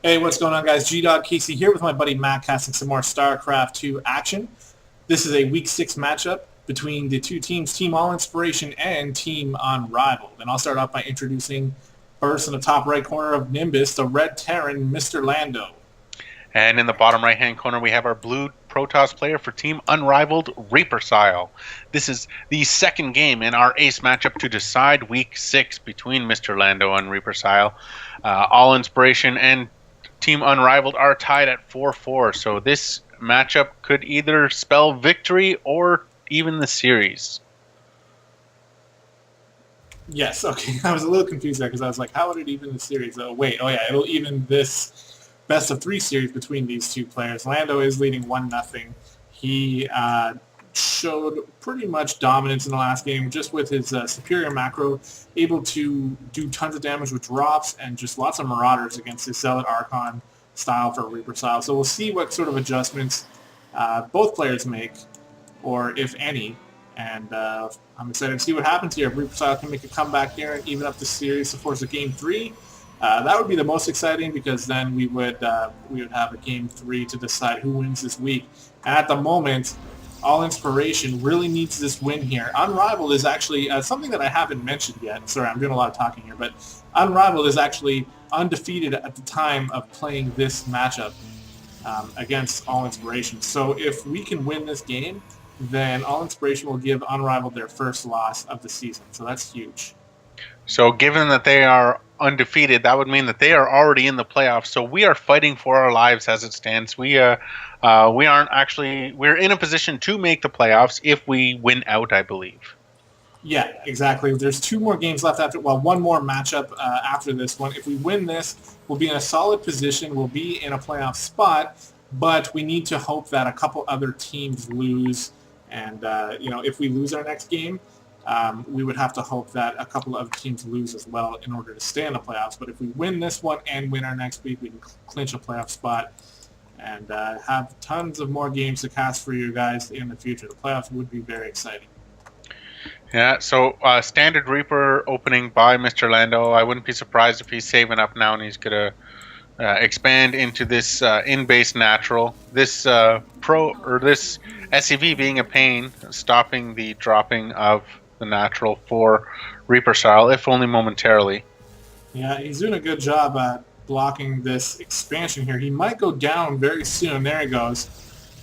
Hey, what's going on, guys? gdoggcasey here with my buddy Matt casting some more StarCraft 2 action. This is a Week 6 matchup between the two teams, Team All Inspiration and Team Unrivaled. And I'll start off by introducing first in the top right corner of Nimbus, the Red Terran, MrLando. And in the bottom right-hand corner, we have our blue Protoss player for Team Unrivaled, Reapercile. This is the second game in our ace matchup to decide Week 6 between MrLando and Reapercile. All Inspiration and Team Unrivaled are tied at 4-4, so this matchup could either spell victory or even the series. Yes, okay. I was a little confused there because I was like, how would it even the series? Oh, wait. Oh, yeah. It'll even this best-of-3 series between these two players. Lando is leading 1-0. He showed pretty much dominance in the last game just with his superior macro, able to do tons of damage with drops and just lots of marauders against his Zealot Archon style for Reapercile. So we'll see what sort of adjustments both players make, or if any. And I'm excited to see what happens here. If Reapercile can make a comeback here and even up the series to force a Game 3, that would be the most exciting because then we would have a Game 3 to decide who wins this week. And at the moment, All Inspiration really needs this win here. Unrivaled is actually something that I haven't mentioned yet. Sorry, I'm doing a lot of talking here, but Unrivaled is actually undefeated at the time of playing this matchup against All Inspiration. So if we can win this game, then All Inspiration will give Unrivaled their first loss of the season. So that's huge. So given that they are undefeated, that would mean that they are already in the playoffs. So we are fighting for our lives as it stands. We're in a position to make the playoffs if we win out, I believe. Yeah, exactly. There's 2 more games left after, well, 1 more matchup after this one. If we win this, we'll be in a solid position. We'll be in a playoff spot, but we need to hope that a couple other teams lose. And, if we lose our next game, we would have to hope that a couple of teams lose as well in order to stay in the playoffs. But if we win this one and win our next week, we can clinch a playoff spot and have tons of more games to cast for you guys in the future. The playoffs would be very exciting. Yeah, so standard Reaper opening by MrLando. I wouldn't be surprised if he's saving up now and he's going to expand into this in-base natural. This this SCV being a pain, stopping the dropping of the natural for Reapercile, if only momentarily. Yeah, he's doing a good job at blocking this expansion here. He might go down very soon. There he goes.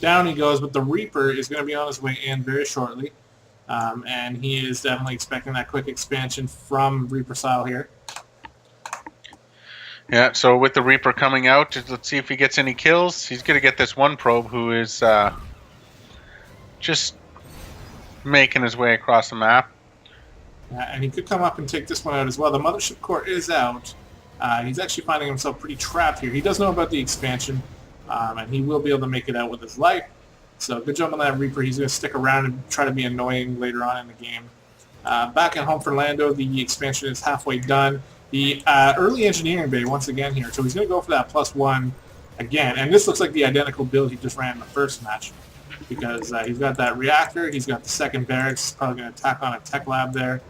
Down he goes, but the Reaper is going to be on his way in very shortly. And he is definitely expecting that quick expansion from Reapercile here. Yeah, so with the Reaper coming out, let's see if he gets any kills. He's going to get this one probe who is just making his way across the map. And he could come up and take this one out as well. The Mothership Core is out. He's actually finding himself pretty trapped here. He does know about the expansion, and he will be able to make it out with his life. So good job on that Reaper. He's going to stick around and try to be annoying later on in the game. Back at home for Lando, the expansion is halfway done. The early engineering bay once again here. So he's going to go for that +1 again. And this looks like the identical build he just ran in the first match because he's got that reactor. He's got the second barracks. He's probably going to tack on a tech lab there.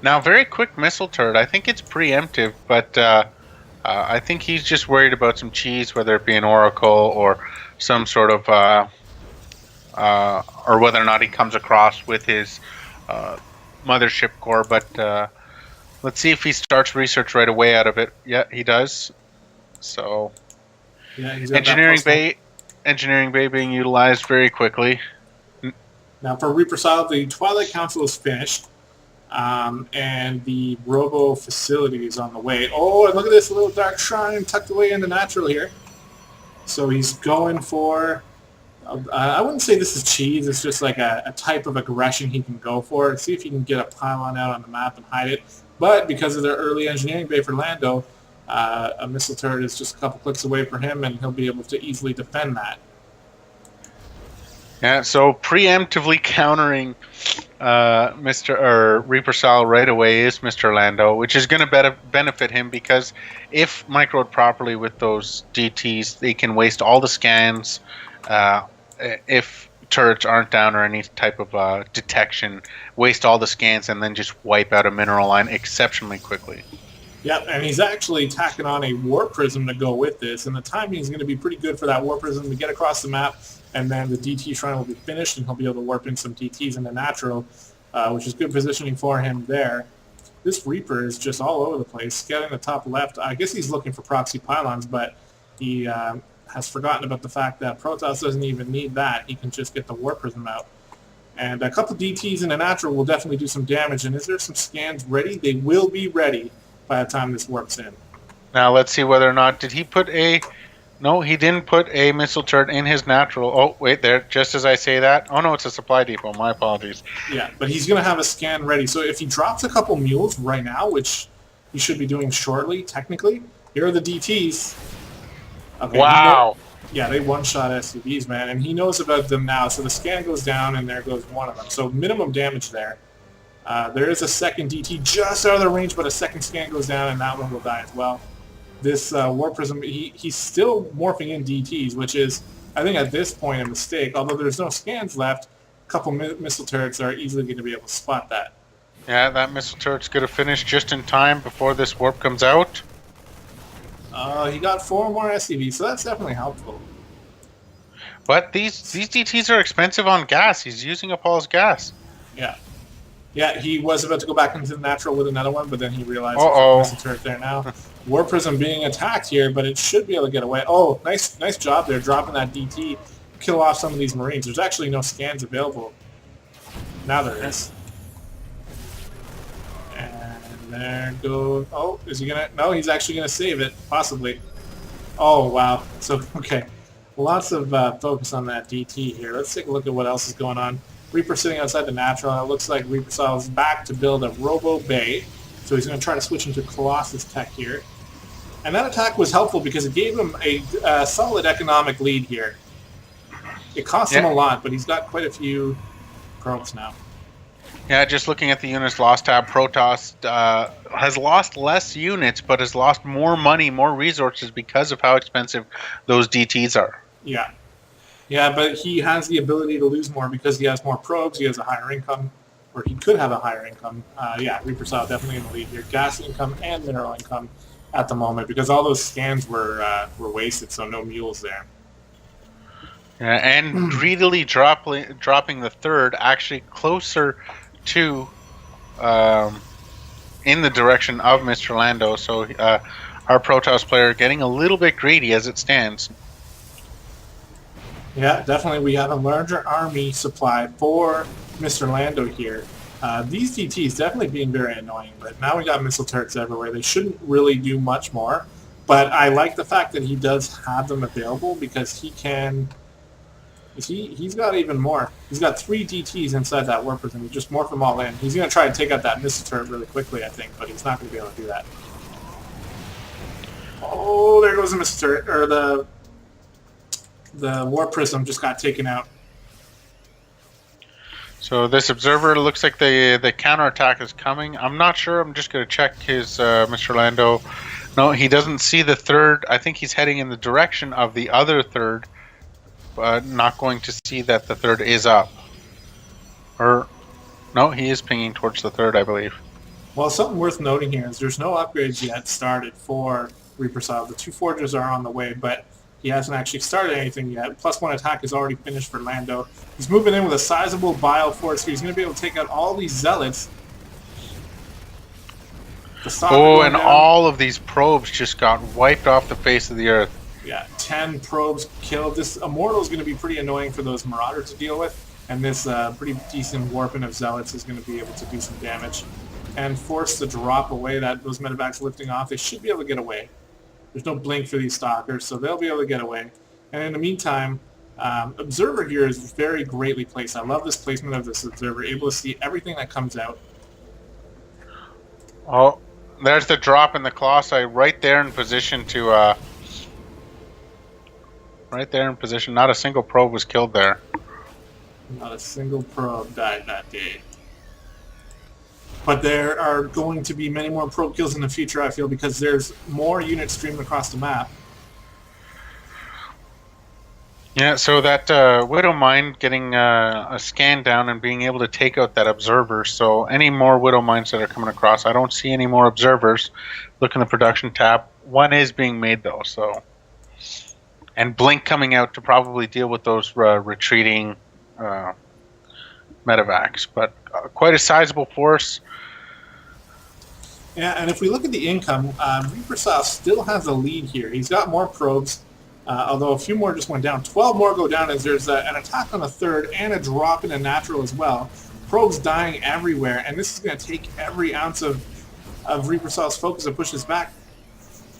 Now, very quick missile turret. I think it's preemptive, but I think he's just worried about some cheese, whether it be an Oracle or some sort of, or whether or not he comes across with his Mothership Core. But let's see if he starts research right away out of it. Yeah, he does. So, yeah, engineering bay being utilized very quickly. Now for Reapercile, the Twilight Council is finished. And the Robo facility is on the way. Oh, and look at this little Dark Shrine tucked away in the natural here. So he's going for... I wouldn't say this is cheese. It's just like a type of aggression he can go for. See if he can get a pylon out on the map and hide it. But because of their early engineering bay for Lando, a missile turret is just a couple clicks away for him, and he'll be able to easily defend that. Yeah, so preemptively countering Reapercile right away is MrLando, which is going to benefit him because if microed properly with those DTs, they can waste all the scans. If turrets aren't down or any type of detection, waste all the scans and then just wipe out a mineral line exceptionally quickly. Yep, and he's actually tacking on a Warp Prism to go with this, and the timing is going to be pretty good for that Warp Prism to get across the map, and then the DT Shrine will be finished, and he'll be able to warp in some DTs in the natural, which is good positioning for him there. This Reaper is just all over the place, scouting the top left. I guess he's looking for proxy pylons, but he has forgotten about the fact that Protoss doesn't even need that. He can just get the Warp Prism out. And a couple DTs in the natural will definitely do some damage, and is there some scans ready? They will be ready by the time this warps in. Now let's see whether or not, did he put a, no, he didn't put a missile turret in his natural. Oh, wait, there, just as I say that. Oh no, it's a supply depot, my apologies. Yeah, but he's going to have a scan ready. So if he drops a couple mules right now, which he should be doing shortly, technically, here are the DTs. Okay, wow. Yeah, they one-shot SUVs, man, and he knows about them now. So the scan goes down, and there goes one of them. So minimum damage there. There is a second DT just out of the range, but a second scan goes down, and that one will die as well. This Warp Prism, he's still morphing in DTs, which is, I think at this point, a mistake. Although there's no scans left, a couple missile turrets are easily going to be able to spot that. Yeah, that missile turret's going to finish just in time before this warp comes out. He got 4 more SCVs, so that's definitely helpful. But these DTs are expensive on gas. He's using up all his gas. Yeah. Yeah, he was about to go back into the natural with another one, but then he realized there's a missile turret there now. Warp Prism being attacked here, but it should be able to get away. Oh, nice job there, dropping that DT, kill off some of these Marines. There's actually no scans available. Now there is. And there goes... Oh, is he gonna... No, he's actually gonna save it, possibly. Oh, wow. So, okay. Lots of focus on that DT here. Let's take a look at what else is going on. Reaper sitting outside the natural, and it looks like Reapercile is back to build a Robo Bay. So he's going to try to switch into Colossus tech here. And that attack was helpful because it gave him a solid economic lead here. It cost him a lot, but he's got quite a few probes now. Yeah, just looking at the units lost tab, Protoss has lost less units, but has lost more money, more resources because of how expensive those DTs are. Yeah. Yeah, but he has the ability to lose more because he has more probes, he has a higher income, or he could have a higher income. Yeah, Reapercile definitely in the lead here. Gas income and mineral income at the moment because all those scans were wasted, so no mules there. Yeah, and greedily dropping the third actually closer to in the direction of MrLando, so our Protoss player getting a little bit greedy as it stands. Yeah, definitely we have a larger army supply for MrLando here. These DTs definitely being very annoying, but now we got missile turrets everywhere. They shouldn't really do much more, but I like the fact that he does have them available because he can... He's got even more. He's got 3 DTs inside that Warp Prism. He just morph them all in. He's going to try and take out that missile turret really quickly, I think, but he's not going to be able to do that. Oh, there goes the missile turret, or the Warp Prism just got taken out. So this observer looks like the counterattack is coming. I'm not sure. I'm just going to check his MrLando. No, he doesn't see the third. I think he's heading in the direction of the other third. Not going to see that the third is up. Or, no, he is pinging towards the third, I believe. Well, something worth noting here is there's no upgrades yet started for Reapercile. The 2 forges are on the way, but he hasn't actually started anything yet. +1 attack is already finished for Lando. He's moving in with a sizable bio force here. He's going to be able to take out all these zealots. Oh, and all of these probes just got wiped off the face of the earth. Yeah, 10 probes killed. This Immortal is going to be pretty annoying for those Marauders to deal with, and this pretty decent warping of Zealots is going to be able to do some damage and force the drop away that those medevacs lifting off. They should be able to get away. There's no blink for these Stalkers, so they'll be able to get away. And in the meantime, Observer here is very greatly placed. I love this placement of this Observer, able to see everything that comes out. Oh, there's the drop in the Colossi right there in position to... right there in position. Not a single probe was killed there. Not a single probe died that day. But there are going to be many more probe kills in the future, I feel, because there's more units streaming across the map. Yeah, so that Widow Mine getting a scan down and being able to take out that observer. So any more Widow Mines that are coming across, I don't see any more observers. Look in the production tab. One is being made though, so. And Blink coming out to probably deal with those retreating medevacs. But quite a sizable force. Yeah, and if we look at the income, Reapercile still has a lead here. He's got more probes, although a few more just went down. 12 more go down as there's an attack on a third and a drop in a natural as well. Probes dying everywhere, and this is going to take every ounce of Reapercile's focus to push this back.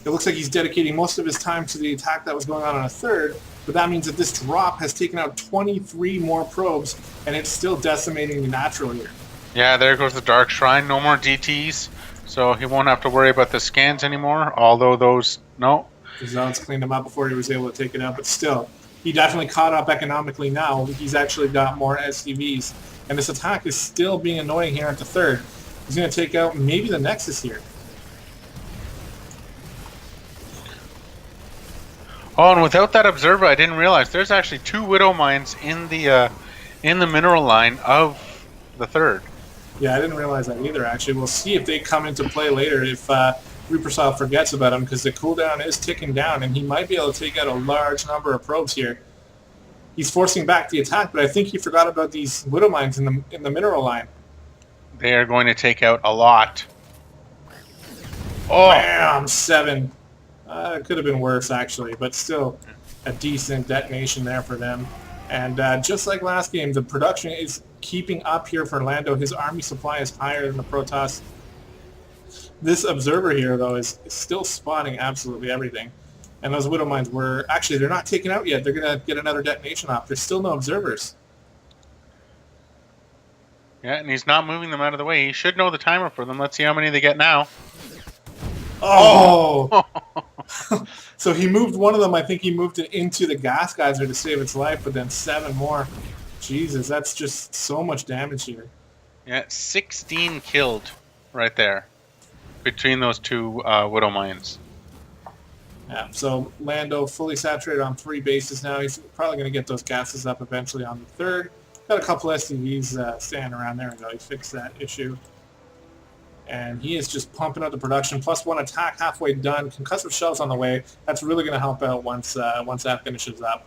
It looks like he's dedicating most of his time to the attack that was going on a third, but that means that this drop has taken out 23 more probes, and it's still decimating the natural here. Yeah, there goes the Dark Shrine. No more DTs, so he won't have to worry about the scans anymore, although those... No. The Zealots cleaned him up before he was able to take it out, but still, he definitely caught up economically now. He's actually got more SCVs, and this attack is still being annoying here at the third. He's going to take out maybe the Nexus here. Oh, and without that observer, I didn't realize there's actually 2 Widow Mines in the mineral line of the third. Yeah, I didn't realize that either, actually. We'll see if they come into play later if Reapercile forgets about him, because the cooldown is ticking down, and he might be able to take out a large number of probes here. He's forcing back the attack, but I think he forgot about these Widow Mines in the mineral line. They are going to take out a lot. Oh! Bam! 7. It could have been worse, actually, but still a decent detonation there for them. And just like last game, the production is keeping up here for Lando. His army supply is higher than the Protoss. This observer here, though, is still spotting absolutely everything. And those Widow Mines were... Actually, they're not taken out yet. They're going to get another detonation off. There's still no observers. Yeah, and he's not moving them out of the way. He should know the timer for them. Let's see how many they get now. Oh! So he moved one of them. I think he moved it into the gas geyser to save its life, but then 7 more. Jesus, that's just so much damage here. Yeah, 16 killed right there between those 2 Widow Mines. Yeah, so Lando fully saturated on 3 bases now. He's probably going to get those gases up eventually on the third. Got a couple SCVs standing around there. There we go. He fixed that issue. And he is just pumping out the production. Plus 1 attack halfway done. Concussive shells on the way. That's really going to help out once that finishes up.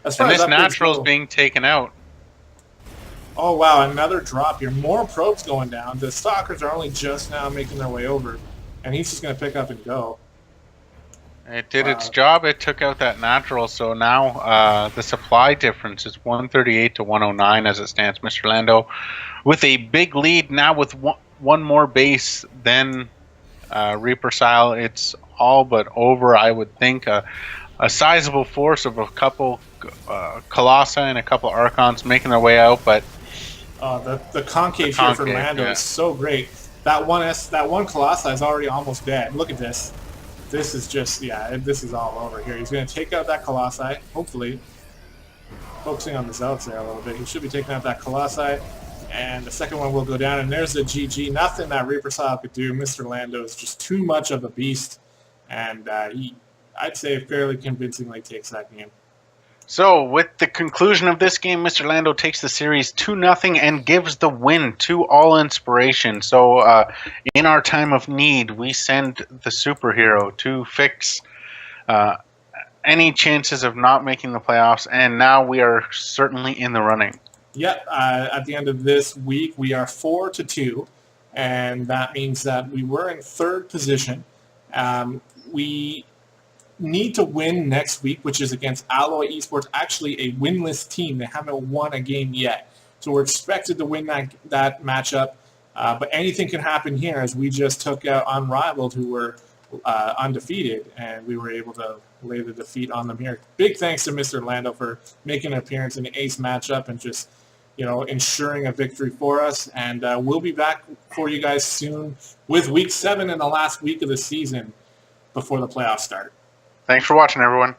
As far And as this natural's go, being taken out. oh, wow, another drop here. More probes going down. The Stalkers are only just now making their way over. And he's just going to pick up and go. It did its job. It took out that natural. So now the supply difference is 138 to 109 as it stands. MrLando with a big lead now with one more base than Reapercile. It's all but over, I would think. A sizable force of a couple Colossi and a couple Archons making their way out, but the concave here for Lando is so great. That one Colossi is already almost dead. Look at this. This is just, yeah, this is all over here. He's going to take out that Colossi, hopefully. Focusing on the Zealots there a little bit. He should be taking out that Colossi. And the second one will go down, and there's the GG. Nothing that Reapercile could do. MrLando is just too much of a beast, and he, I'd say, fairly convincingly takes that game. So, with the conclusion of this game, MrLando takes the series 2-0 and gives the win to All Inspiration. So, in our time of need, we send the superhero to fix any chances of not making the playoffs, and now we are certainly in the running. Yep, at the end of this week, we are 4-2, and that means that we were in 3rd position. We need to win next week, which is against Alloy Esports, actually a winless team. They haven't won a game yet. So we're expected to win that matchup, but anything can happen here, as we just took out Unrivaled, who were undefeated, and we were able to lay the defeat on them here. Big thanks to MrLando for making an appearance in the ace matchup and just, you know, ensuring a victory for us. And we'll be back for you guys soon with Week 7 and the last week of the season before the playoffs start. Thanks for watching, everyone.